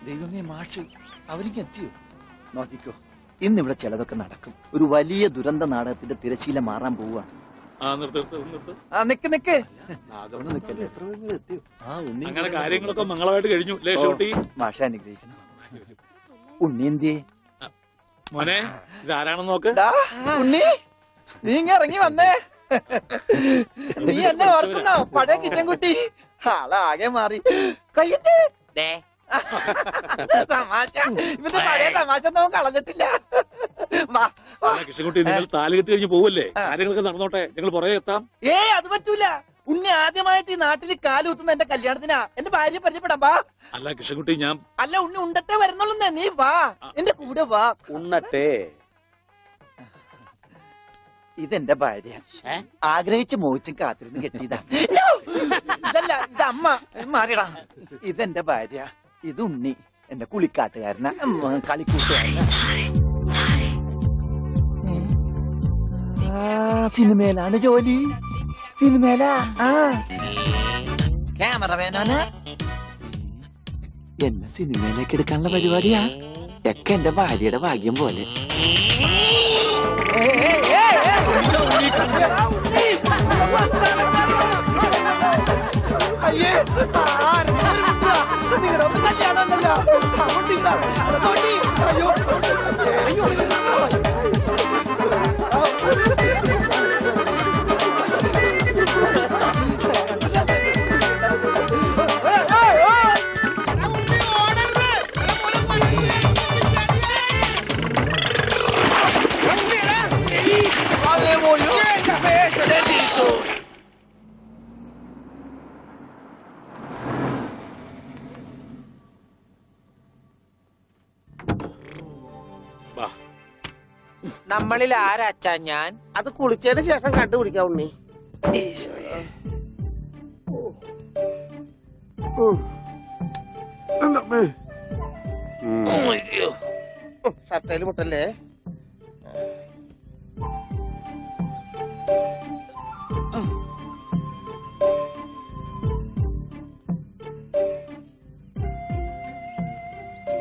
ദൈവമേ മാഷ് അവർക്ക് എത്തിയോ? നോക്കിക്കോ, ഇന്നിവിടെ ചിലതൊക്കെ നടക്കും. ഒരു വലിയ ദുരന്ത നാടകത്തിന്റെ തിരശീല മാറാൻ പോവുകയാണ്. നിക്ക് അങ്ങനെ കാര്യങ്ങളൊക്കെ മംഗളമായിട്ട് കഴിഞ്ഞു. മാഷ അനുഗ്രഹിക്കണം. ഉണ്ണി എന്തിയേ? മോനെ ഇതാരാണെന്ന് നോക്ക്. ഉണ്ണി നീ ഇങ്ങ ഇറങ്ങി വന്നേ. നീ എന്നെ ഓർക്കുന്നോ? പഴയ കിച്ചൻ കുട്ടി ആളാകെ മാറി. കയ്യത്തെ തമാശ, ഇവന്റെ പഴയ തമാശ ഒന്നും കളഞ്ഞിട്ടില്ല. കൃഷ്ണൻകുട്ടി, നിങ്ങൾ താലി കെട്ടി കഴിഞ്ഞ് പോവല്ലേ? കാര്യങ്ങളൊക്കെ നടന്നോട്ടെ, ഞങ്ങൾ പുറകെ എത്താം. അത് പറ്റൂല. ഉണ്ണി ആദ്യമായിട്ട് ഈ നാട്ടിൽ കാലുകുത്തുന്ന എന്റെ കല്യാണത്തിനാ. എന്റെ ഭാര്യ പരിചയപ്പെടാം. വാ. അല്ല കൃഷ്ണൻകുട്ടി, ഞാൻ അല്ല ഉണ്ണി ഉണ്ടട്ടെ വരുന്നുള്ളൂ. നീ വാ, എന്റെ കൂടെ വാ. ഉണ്ണട്ടെ. ഇതെന്റെ ഭാര്യ. ആഗ്രഹിച്ച് മോഹിച്ചും കാത്തിരുന്ന് കെട്ടിയതാ. ഇതല്ല, ഇത് അമ്മ. മാറിയടാ. ഇതെന്റെ ഭാര്യ. ഇത് ഉണ്ണി, എന്റെ കുളിക്കാട്ടുകാരനാ, കളിക്കൂട്ടുകാരനാ. സിനിമയിലാണ് ജോലി. സിനിമയിലാ. ക്യാമറമാനാണ്. എന്നെ സിനിമയിലേക്ക് എടുക്കാനുള്ള പരിപാടിയാ. ഒക്കെ എന്റെ ഭാര്യയുടെ ഭാഗ്യം പോലെ. അയ്യേ, നിങ്ങളുടെ ഒന്ന് കല്യാണമല്ലോ. അയ്യോ അയ്യോ. നമ്മളിൽ ആരാച്ചാ ഞാൻ? അത് കുളിച്ചതിന് ശേഷം കണ്ടുപിടിക്കാം ഉണ്ണി. ഷർട്ടയില് മുട്ടല്ലേ?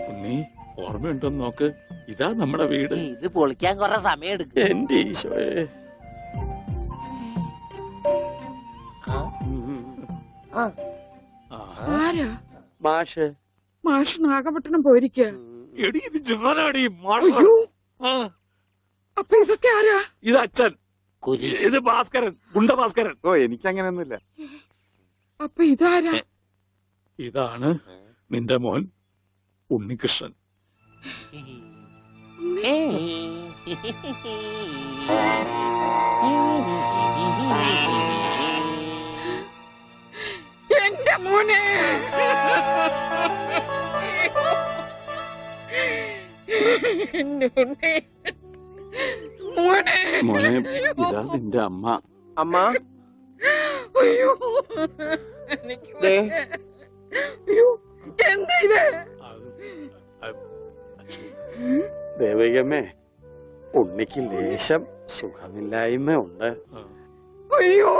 ഉണ്ണി, ഓർമ്മയുണ്ടോന്ന് നോക്ക്. ഇതാ നമ്മുടെ വീട്. ഇത് പൊളിക്കാൻ കുറെ സമയം എടുക്കും. എന്റെ ഈശോയെ. ആരാ? മാഷ്. മാഷ് നാഗപട്ടണം പോയിരിക്ക. എടി ഇത് ജാനാടി. അപ്പൊ ഇതൊക്കെ ആരാ? ഇത് അച്ഛൻ. ഇത് ഭാസ്കരൻ, ഗുണ്ട ഭാസ്കരൻ. ഓ, എനിക്കങ്ങനെയൊന്നുമില്ല. അപ്പൊ ഇതാരാ? ഇതാണ് നിന്റെ മോൻ ഉണ്ണികൃഷ്ണൻ. എന്റെ മോനെ. മോനെ. മോനെ, ഇതാ നിന്റെ അമ്മ. അമ്മ. അയ്യോ, അയ്യോ, എന്താ ഇത്? ദേവികമ്മേ, ഉണ്ണിക്ക് ലേശം സുഖമില്ലായ്മ ഉണ്ട്. അയ്യോ,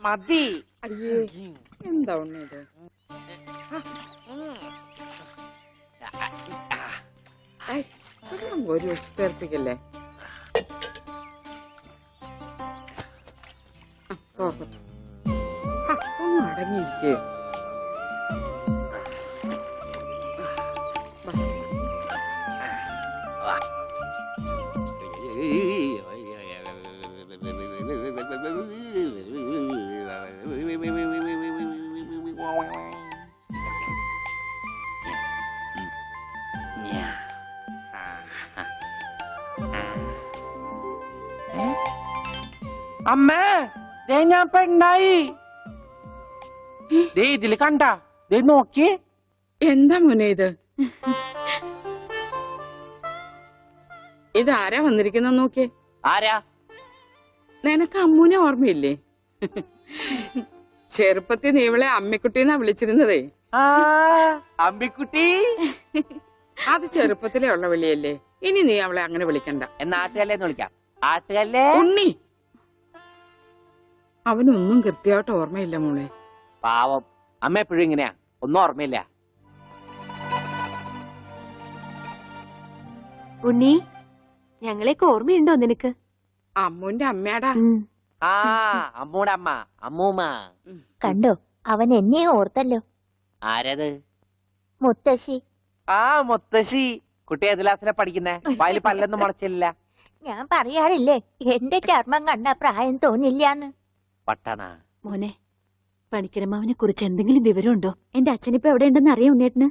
മതി. അയ്യേ, എന്താ ഉണ്ണത്? ഒരു തീർപ്പിക്കല്ലേ. ഒന്ന് അടങ്ങിയിരിക്കേ. അമ്മേ, ഞാൻ പെണ്ണായി. ഇതില് കണ്ട നോക്കി. എന്താ മോനെ ഇത്? ഇതാരാ വന്നിരിക്കുന്ന നോക്കിയേ. ആരാ? നിനക്ക് അമ്മൂനെ ഓർമ്മയില്ലേ? ചെറുപ്പത്തിൽ നീ ഇവളെ അമ്മിക്കുട്ടിന്നാ വിളിച്ചിരുന്നതേ. അമ്മിക്കുട്ടി. അത് ചെറുപ്പത്തിലേ ഉള്ള വിളിയല്ലേ. ഇനി നീ അവളെ അങ്ങനെ വിളിക്കണ്ട. നാട്ടുകാരേന്ന് വിളിക്കാം. ആട്ടുകല്ലേ ഉണ്ണി അവനൊന്നും കൃത്യമായിട്ട് ഓർമ്മയില്ല മോളെ. പാവം അമ്മ എപ്പോഴും ഇങ്ങനെയാ, ഒന്നും ഓർമ്മയില്ല. ഉണ്ണി, ഞങ്ങളെയൊക്കെ ഓർമ്മയുണ്ടോ നിനക്ക്? അമ്മുന്റെ അമ്മയാടാ. ആ അമ്മൂടെ അമ്മ, അമ്മൂമ്മ. കണ്ടോ, അവൻ എന്നെ ഓർത്തല്ലോ. ആരത്? മുത്തശ്ശി. ആ മുത്തശ്ശി. കുട്ടി ഏത് ക്ലാസ്സിലാ പഠിക്കുന്നേ? വായില് പല്ലൊന്നും മുളച്ചില്ല. ഞാൻ പറയാറില്ലേ, എന്റെ ചർമ്മം കണ്ട പ്രായം തോന്നില്ലാന്ന്. പട്ടണ മോനെ, പണിക്കരമാവിനെ കുറിച്ച് എന്തെങ്കിലും വിവരമുണ്ടോ? എന്റെ അച്ഛനിപ്പോ എവിടെയുണ്ടെന്ന് അറിയാം ഉണ്ണേട്ടന്?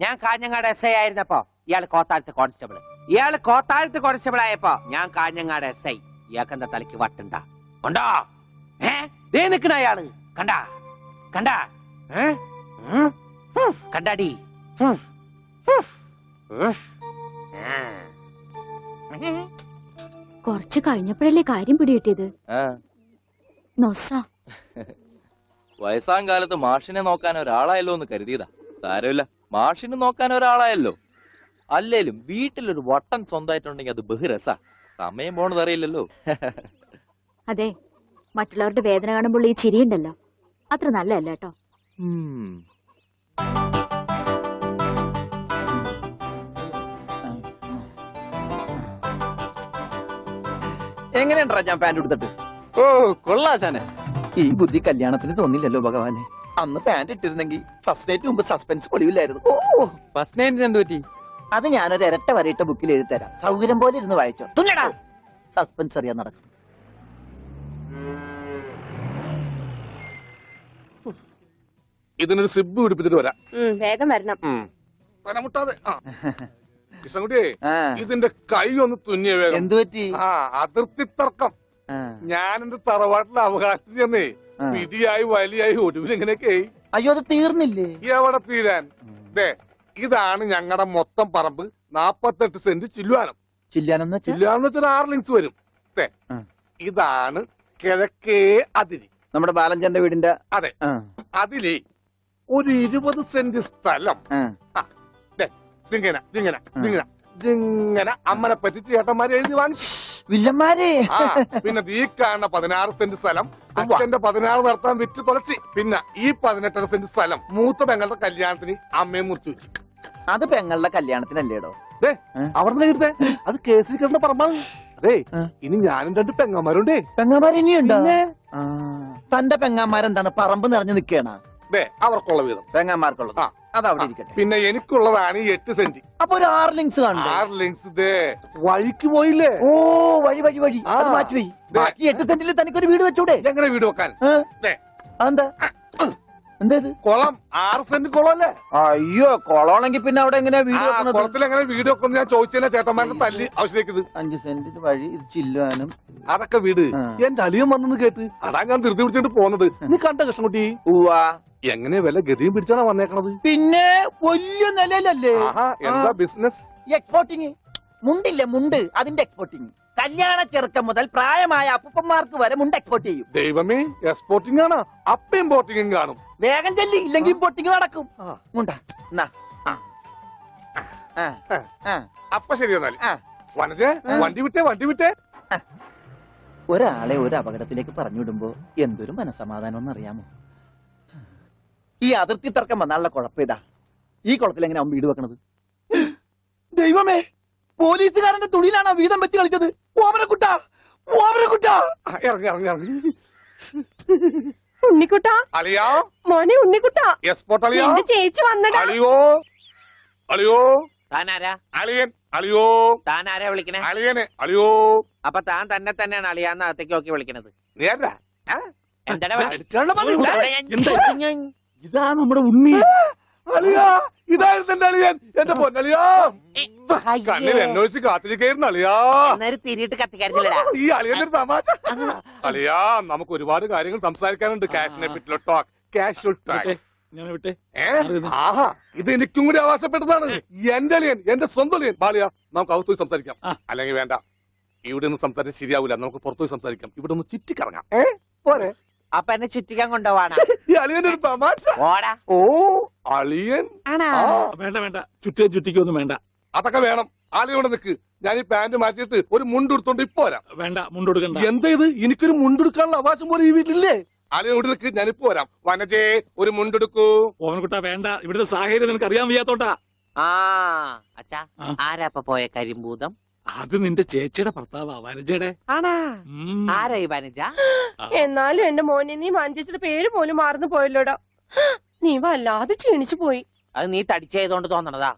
ഞാൻ കാഞ്ഞങ്ങാട് എസ് ഐ ആയിരുന്നപ്പോ ഇയാള് കോത്താഴത്ത് കോൺസ്റ്റബിൾ. ഇയാള് കോത്താഴത്ത് കോൺസ്റ്റബിൾ ആയപ്പോ ഞാൻ കാഞ്ഞങ്ങാട് എസ് ഐ. ഇയാൾക്ക് എന്താ തലയ്ക്ക് വട്ടുണ്ടാ? ഉണ്ടോ? ദേ നിക്കണ അയാള്. കണ്ടാ കണ്ടാ? കണ്ടാടി? കുറച്ച് കഴിഞ്ഞപ്പോഴല്ലേ കാര്യം പിടികിട്ടിയത്. നൊസ വയസ്സാം കാലത്ത് മാഷിനെ നോക്കാൻ ഒരാളായല്ലോ എന്ന് കരുതിയതാ. സാരമില്ല, മാഷിനെ നോക്കാൻ ഒരാളായല്ലോ. അല്ലേലും വീട്ടിലൊരു വട്ടൻ സ്വന്തമായിട്ടുണ്ടെങ്കിൽ അത് ബഹുരസാ. സമയം പോണത് അറിയില്ലല്ലോ. അതെ, മറ്റുള്ളവരുടെ വേദന കാണുമ്പോൾ ഈ ചിരിയുണ്ടല്ലോ, അത്ര നല്ലതല്ല കേട്ടോ. എങ്ങനെയുണ്ടാ ഞാൻ പാന്റ് എടുത്തിട്ട്? ഓ കൊള്ളാശാനെ. ഈ ബുദ്ധി കല്യാണത്തിന് തോന്നില്ലല്ലോ ഭഗവാനെ. അന്ന് പാന്റ് ഇട്ടിരുന്നെങ്കിൽ ഫസ്റ്റ് നൈറ്റ് മുമ്പ് സസ്പെൻസ് പൊളിവില്ലായിരുന്നു. ഓ ഫസ്റ്റ് നൈറ്റിന് എന്ത് പറ്റി? അത് ഞാനൊരു ഇരട്ട വരയിട്ട ബുക്കിൽ എഴുതി തരാം. സൗകര്യം പോലെ ഇരുന്ന് വായിച്ചോ. തുന്നടാ, സസ്പെൻസ് അറിയാൻ നടക്കും. ഇതിനൊരു സിബ് പിടിപ്പിച്ചിട്ട് വരാം. വേഗം വരണം. മുട്ടാതെ. കൃഷ്ണൻകുട്ടി, ആ, ഇതിന്റെ കൈ ഒന്ന് തുന്നിയ വേഗം. എന്തു പറ്റി? ആ അതിർത്തി തർക്കം. ആ, ഞാൻ എന്റെ തറവാട്ടിലെ അവകാശം ചെന്നേ ആ. പിടിയായി വലിയായി ഒടുവിൽ ഇങ്ങനെയൊക്കെ. അയ്യോ, അത് തീർന്നില്ലേ? എവിടെ തീരാൻ? ദേ ഇതാണ് ഞങ്ങളുടെ മൊത്തം പറമ്പ്. 48 സെന്റ് ചില്ലുവാനം. ചില്ലാനെന്ന് വെച്ചാ ചില്ലുവാനം വെച്ചാൽ 6 ലിങ്സ് വരും. ദേ ആ. ഇതാണ് കിഴക്കേ അതിരി. നമ്മുടെ ബാലഞ്ചന്റെ വീടിന്റെ. അതെ. ആ, അതിലേ ഒരു 20 സെന്റ് സ്ഥലം ആ, ഇങ്ങനെ ഇങ്ങനെ ഇങ്ങനെ ഇങ്ങനെ അമ്മനെ പറ്റി ചേട്ടന്മാര് എഴുതി വാങ്ങിച്ചു. വില്ലന്മാരെ. ആ പിന്നെ ഈ കാണുന്ന 16 സെന്റ് സ്ഥലം അച്ഛന്റെ 16 നടത്താൻ വിറ്റ് തുളച്ചി. പിന്നെ ഈ 18 സെന്റ് സ്ഥലം മൂത്ത പെങ്ങളുടെ കല്യാണത്തിന് അമ്മയെ മുറിച്ചു വെച്ചു. അത് പെങ്ങളുടെ കല്യാണത്തിനല്ലേടോ? അവിടെ കിട്ടേ അത് കേസിൽ കിടന്ന പറമ്പാണ്. അതെ, ആ. ഇനി ഞാനും 2 പെങ്ങന്മാരുണ്ടേ. പെങ്ങന്മാർ ഇനിയുണ്ടോ? തന്റെ പെങ്ങന്മാരെന്താണ് പറമ്പ് നിറഞ്ഞു നിക്കണ? അവർക്കുള്ള വീതം പെങ്ങന്മാർക്കുള്ളത്. ആ. അത് അവിടെ ഇരിക്കട്ടെ. പിന്നെ എനിക്കുള്ളതാണ് ഈ 8 സെന്റ്. അപ്പൊ ഒരു 6 ലിങ്സ് കാണും. 6 ലിങ്സ് ദേ വഴിക്ക് പോയില്ലേ? ഓ, വഴി വഴി വഴി. ആ. അത് മാറ്റി പോയി. ബാക്കി 8 സെന്റിൽ തനിക്കൊരു വീട് വെച്ചൂടെ? എങ്ങനെ വീട് വെക്കാൻ? എന്താ എന്താ ഇത്? കുളം 6 സെന്റ് കുളം അല്ലേ? അയ്യോ, കൊളമാണെങ്കിൽ പിന്നെ അവിടെ എങ്ങനെയാ വീട് വെക്കുന്നത്? കുളത്തിൽ എങ്ങനെ വീട് വെക്കുന്നു ഞാൻ ചോദിച്ചതിനെ ചേട്ടന്മാരുടെ തല്ലി ആവശ്യത്തേക്ക്. 5 സെന്റ് ഇത് വഴി, ഇത് ചില്ലുവാനും. അതൊക്കെ വീട് ആ. എന്റെ അളിയൻ വന്നെന്ന് കേട്ട് അതാ ഞാൻ ധൃതി പിടിച്ചിട്ട് പോന്നത്. നീ കണ്ട കൃഷ്ണൻകുട്ടി ഉവ്വാ. എങ്ങനെ വില ഗതിയും പിടിച്ചാണ് വന്നേക്കണത്? പിന്നെ വലിയ നിലയിലല്ലേ? ആഹാ, എന്താ ബിസിനസ്? എക്സ്പോർട്ടിങ്. മുണ്ടില്ലേ, മുണ്ട്, അതിന്റെ എക്സ്പോർട്ടിങ്. കല്യാണ ചെറുക്കം മുതൽ പ്രായമായ അപ്പൂപ്പന്മാർക്ക് വരെ മുണ്ട് എക്സ്പോർട്ട് ചെയ്യും. ദൈവമേ, എക്സ്പോർട്ടിംഗ് ആണ്. അപ്പ ഇമ്പോർട്ടിംഗും കാണും. വേഗം ചെല്ലി, ഇല്ലെങ്കിൽ ഇമ്പോർട്ടിങ് നടക്കും. ആ. മുണ്ടാ. എന്നാ. ആ. ആ. ആ. അപ്പ ശരി എന്നാല്. ആ. വനജേ, വണ്ടി വിട്ടേ. ഒരാളെ ഒരു അപകടത്തിലേക്ക് പറഞ്ഞുവിടുമ്പോ എന്തൊരു മനസമാധാനം എന്നറിയാമോ? ഈ അതിർത്തി തർക്കം വന്നാലുള്ള കുഴപ്പമിതാ. ഈ കുളത്തിൽ എങ്ങനെ അവൻ വീട് വെക്കണത്? ദൈവമേ, പോലീസുകാരന്റെ തുണിയിലാണ് വീതം വെച്ച് കളിച്ചത്. ഓമനക്കുട്ട, ഓമനക്കുട്ട. ഇറങ്ങി ഉണ്ണിക്കുട്ടാ, അളിയാ, മോനെ ഉണ്ണിക്കുട്ടാ, എക്സ്പോർട്ട് അളിയാ. ചേച്ചി വന്നടാ. അളിയോ താനാരാ? അളിയൻ. അളിയോ താനാരാ വിളിക്കണേ? അളിയനെ. അളിയോ അപ്പൊ താൻ തന്നെ തന്നെയാണ് അളിയാന്ന് അകത്തേക്ക് നോക്കി വിളിക്കണത്. നീ ആരാ? എന്താടാ ഇതാ നമ്മുടെ ഉണ്ണി. അളിയാ, ഇതായിരുന്നു എന്റെ അളിയൻ. എന്റെ പൊന്നളിയാ, കണ്ണിൽ അന്വേഷിച്ച് കാത്തിരിക്കായിരുന്നു അളിയാ. തിരിയിട്ട് കത്തിക്കാരില്ലടാ. ഈ അളിയന്റെ ഒരു തമാശ. അളിയാ, നമുക്ക് ഒരുപാട് കാര്യങ്ങൾ സംസാരിക്കാനുണ്ട്. കാഷിനെ പറ്റിയുള്ള ടോക്ക്, കാഷ്വൽ ടോക്ക്. ഞാൻ വിട്ടെ. ആഹാ, ഇത് എനിക്കും കൂടി അവകാശപ്പെട്ടതാണ്. എന്റെ അളിയൻ, എന്റെ സ്വന്തം അളിയൻ. ബാലിയ, നമുക്ക് അകത്ത് പോയി സംസാരിക്കാം. അല്ലെങ്കിൽ വേണ്ട, ഇവിടെ ഒന്നും സംസാരിച്ച് ശരിയാവില്ല. നമുക്ക് പുറത്തുപോയി സംസാരിക്കാം. ഇവിടെ ഒന്ന് ചുറ്റിക്കറങ്ങാം. പോരെ? അപ്പൊ എന്നെ ചുറ്റിക്കാൻ കൊണ്ടുപോവാണ്. ഈ അളിയന്റെ ഒരു തമാശ. ഓടാ. ഓ, അളിയൻ. ആണാ? ആ, വേണ്ട ചുറ്റിക്കൊന്നും വേണ്ട. അതൊക്കെ വേണം. ആളിയോടെ നിക്ക്. ഞാൻ ഈ പാന്റ് മാറ്റിയിട്ട് ഒരു മുണ്ടെടുത്തോണ്ട് ഇപ്പൊ വരാം. വേണ്ട മുണ്ടൊടുക്കണ്ട. എന്താ ഇത്? എനിക്കൊരു മുണ്ടെടുക്കാനുള്ള അവകാശം പോലെ ഈ വീട്ടിലില്ലേ? ആളിയോട് നിക്ക്, ഞാനിപ്പോ വരാം. വനജേ, ഒരു മുണ്ടെടുക്കൂ. ഓവൻകുട്ട വേണ്ട, ഇവിടുത്തെ സാഹചര്യം നിനക്ക് അറിയാൻ വയ്യാത്തോട്ടാ. ആ അച്ഛാ, ആ. ആരാ ഇപ്പൊ പോയ കരിമ്പൂതം? അത് നിന്റെ ചേച്ചിയുടെ ഭർത്താവാ, വനജയുടെ. ആണാ? ഉം. ആരാ ഈ വനജ? ആ. എന്നാലും എന്റെ മോനെ നീ മഞ്ചേച്ചിയുടെ പേര് പോലും മറന്നു പോയല്ലോടാ. നീ വല്ലാതെ ക്ഷീണിച്ചു പോയി. അത് നീ തടിച്ചതുകൊണ്ട് തോന്നണതാ.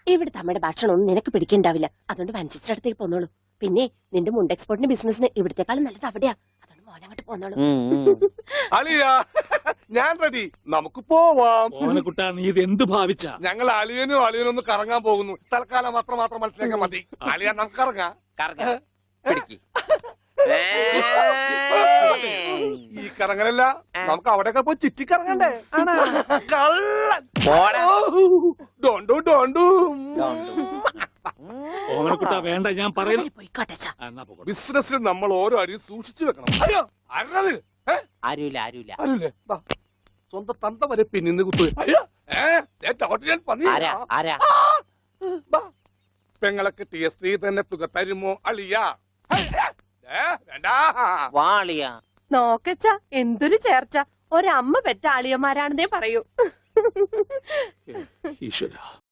ഇവിടുത്തെ അമ്മയുടെ ഭക്ഷണം ഒന്നും നിനക്ക് പിടിക്കണ്ടാവില്ല. അതുകൊണ്ട് മഞ്ചേച്ചിയുടെ അടുത്തേക്ക് പോന്നോളൂ. പിന്നെ നിന്റെ മുണ്ട് എക്സ്പോർട്ടിന്റെ ബിസിനസിന് ഇവിടത്തെക്കാളും നല്ലത് അവിടെയാ. അതുകൊണ്ട് മോനങ്ങോട്ട് പോന്നോളൂ. അളിയ, ഞാൻ റെഡി. നമുക്ക് പോവാം. ഓവനക്കുട്ട, നീ ഇത് എന്ത് ഭാവിച്ച? ഞങ്ങൾ അളിയനും ഒന്ന് കറങ്ങാൻ പോകുന്നു. തൽക്കാലം മാത്രം മനസ്സിലാക്കാൻ മതി. അളിയ, നമുക്ക് ഇറങ്ങാം. കറങ്ങ, പിടിക്ക്. ഈ കറങ്ങലല്ല, നമുക്ക് അവിടെയൊക്കെ പോയി ചുറ്റിക്കറങ്ങണ്ടേ? കള്ളൻ. പോടാ. ഡോണ്ടു ഡോണ്ടു. ഓവനക്കുട്ട വേണ്ട, ഞാൻ പറയുന്നു. പോയിക്കോട്ടെ അച്ഛാ. എന്നാ പോകട്ടെ. ബിസിനസ്സിൽ നമ്മൾ ഓരോ അടിയും സൂക്ഷിച്ചു വെക്കണം. അയ്യോ, അരണത് ആരുമില്ല ആരുമില്ല. ആരുല്ലേ? ദാ, സ്വന്തം തന്ത വരെ പിന്നിന്ന് കുത്തു. അയ്യോ, ചവിട്ടി ഞാൻ പന്നി. ആരാ ആരാ? പെങ്ങളൊക്കെ ടി എസ് തന്നെ തുക തരുമോ അളിയ? വേണ്ട. വാളിയാ. നോക്കച്ചാ, എന്തൊരു ചേർച്ച. ഒരമ്മ പെറ്റ ആളിയന്മാരാണെന്നേ പറയൂ. ഈശ്വര.